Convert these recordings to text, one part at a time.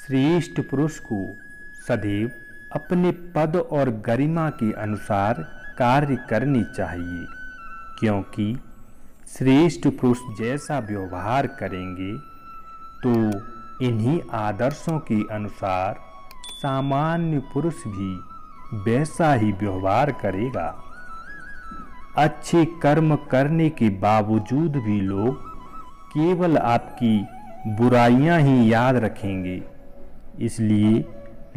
श्रेष्ठ पुरुष को सदैव अपने पद और गरिमा के अनुसार कार्य करनी चाहिए, क्योंकि श्रेष्ठ पुरुष जैसा व्यवहार करेंगे तो इन्हीं आदर्शों के अनुसार सामान्य पुरुष भी वैसा ही व्यवहार करेगा। अच्छे कर्म करने के बावजूद भी लोग केवल आपकी बुराइयां ही याद रखेंगे, इसलिए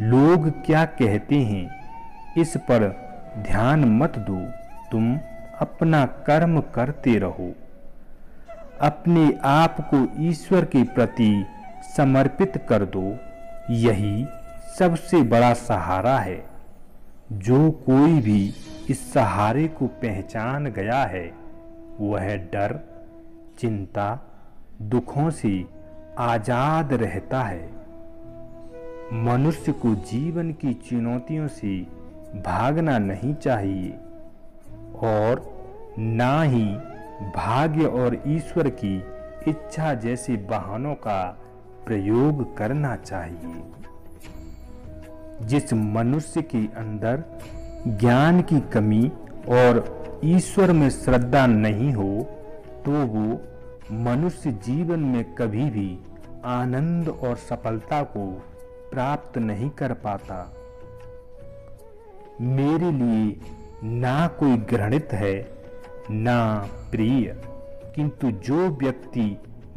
लोग क्या कहते हैं इस पर ध्यान मत दो, तुम अपना कर्म करते रहो। अपने आप को ईश्वर के प्रति समर्पित कर दो, यही सबसे बड़ा सहारा है। जो कोई भी इस सहारे को पहचान गया है वह डर, चिंता, दुखों से आजाद रहता है। मनुष्य को जीवन की चुनौतियों से भागना नहीं चाहिए और ना ही भाग्य और ईश्वर की इच्छा जैसे बहानों का प्रयोग करना चाहिए। जिस मनुष्य के अंदर ज्ञान की कमी और ईश्वर में श्रद्धा नहीं हो तो वो मनुष्य जीवन में कभी भी आनंद और सफलता को प्राप्त नहीं कर पाता। मेरे लिए ना कोई घृणित है ना प्रिय, किंतु जो व्यक्ति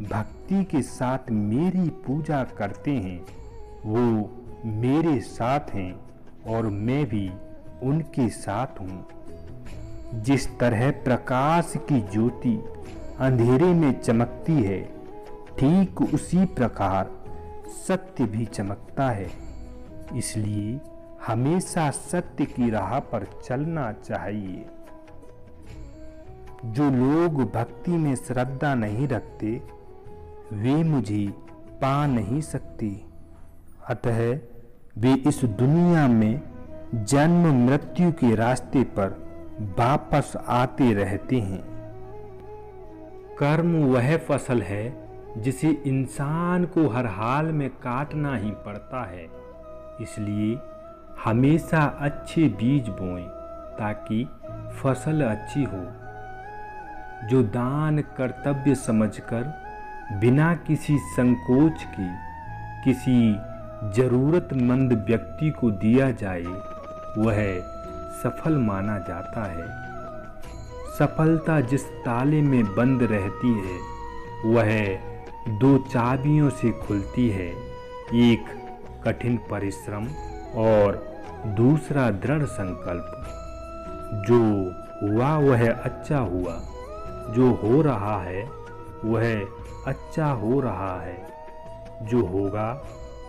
भक्ति के साथ मेरी पूजा करते हैं वो मेरे साथ हैं और मैं भी उनके साथ हूँ। जिस तरह प्रकाश की ज्योति अंधेरे में चमकती है, ठीक उसी प्रकार सत्य भी चमकता है। इसलिए हमेशा सत्य की राह पर चलना चाहिए। जो लोग भक्ति में श्रद्धा नहीं रखते वे मुझे पा नहीं सकते, अतः वे इस दुनिया में जन्म मृत्यु के रास्ते पर वापस आते रहते हैं। कर्म वह फसल है जिसे इंसान को हर हाल में काटना ही पड़ता है, इसलिए हमेशा अच्छे बीज बोएं ताकि फसल अच्छी हो। जो दान कर्तव्य समझकर बिना किसी संकोच के किसी जरूरतमंद व्यक्ति को दिया जाए वह सफल माना जाता है। सफलता जिस ताले में बंद रहती है वह दो चाबियों से खुलती है, एक कठिन परिश्रम और दूसरा दृढ़ संकल्प। जो हुआ वह अच्छा हुआ, जो हो रहा है वह अच्छा हो रहा है, जो होगा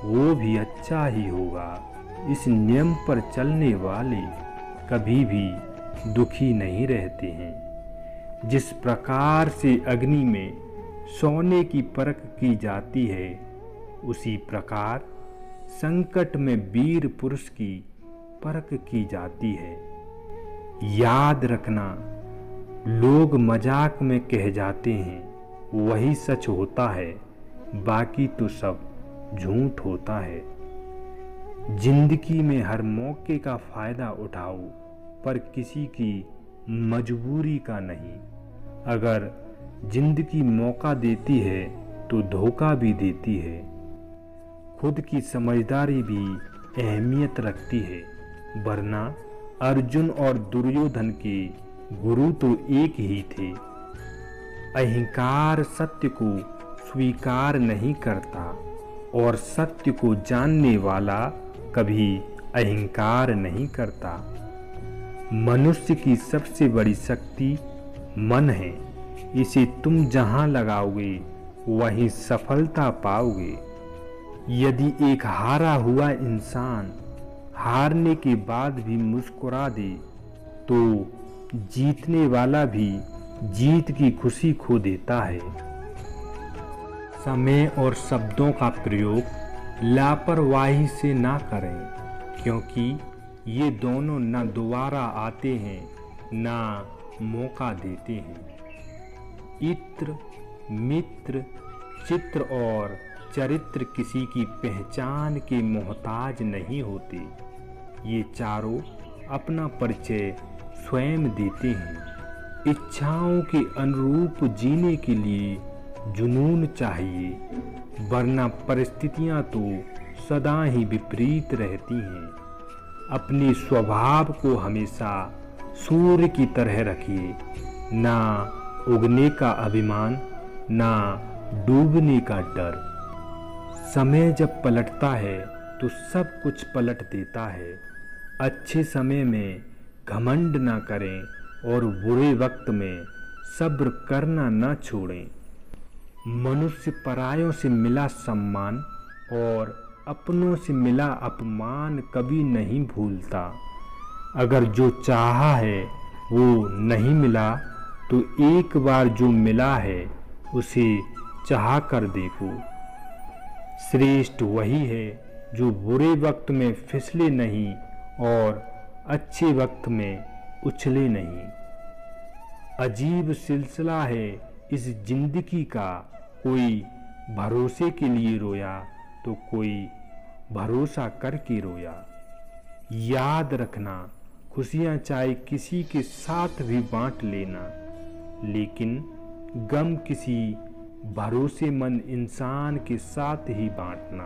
वो भी अच्छा ही होगा। इस नियम पर चलने वाले कभी भी दुखी नहीं रहते हैं। जिस प्रकार से अग्नि में सोने की परख की जाती है उसी प्रकार संकट में वीर पुरुष की परख की जाती है। याद रखना, लोग मजाक में कह जाते हैं वही सच होता है, बाकी तो सब झूठ होता है। जिंदगी में हर मौके का फायदा उठाओ पर किसी की मजबूरी का नहीं। अगर जिंदगी मौका देती है तो धोखा भी देती है। खुद की समझदारी भी अहमियत रखती है, वरना अर्जुन और दुर्योधन के गुरु तो एक ही थे। अहंकार सत्य को स्वीकार नहीं करता और सत्य को जानने वाला कभी अहंकार नहीं करता। मनुष्य की सबसे बड़ी शक्ति मन है, इसे तुम जहां लगाओगे वहीं सफलता पाओगे। यदि एक हारा हुआ इंसान हारने के बाद भी मुस्कुरा दे तो जीतने वाला भी जीत की खुशी खो देता है। समय और शब्दों का प्रयोग लापरवाही से ना करें, क्योंकि ये दोनों न दोबारा आते हैं ना मौका देते हैं। इत्र, मित्र, चित्र और चरित्र किसी की पहचान के मोहताज नहीं होते। ये चारों अपना परिचय स्वयं देते हैं। इच्छाओं के अनुरूप जीने के लिए जुनून चाहिए, वरना परिस्थितियां तो सदा ही विपरीत रहती हैं। अपने स्वभाव को हमेशा सूर्य की तरह रखिए, ना उगने का अभिमान, ना डूबने का डर। समय जब पलटता है तो सब कुछ पलट देता है। अच्छे समय में घमंड ना करें और बुरे वक्त में सब्र करना ना छोड़ें। मनुष्य परायों से मिला सम्मान और अपनों से मिला अपमान कभी नहीं भूलता। अगर जो चाहा है वो नहीं मिला तो एक बार जो मिला है उसे चाह कर देखो। श्रेष्ठ वही है जो बुरे वक्त में फिसले नहीं और अच्छे वक्त में उछले नहीं। अजीब सिलसिला है इस जिंदगी का, कोई भरोसे के लिए रोया तो कोई भरोसा करके रोया। याद रखना, खुशियां चाहे किसी के साथ भी बांट लेना, लेकिन गम किसी भरोसेमंद इंसान के साथ ही बांटना।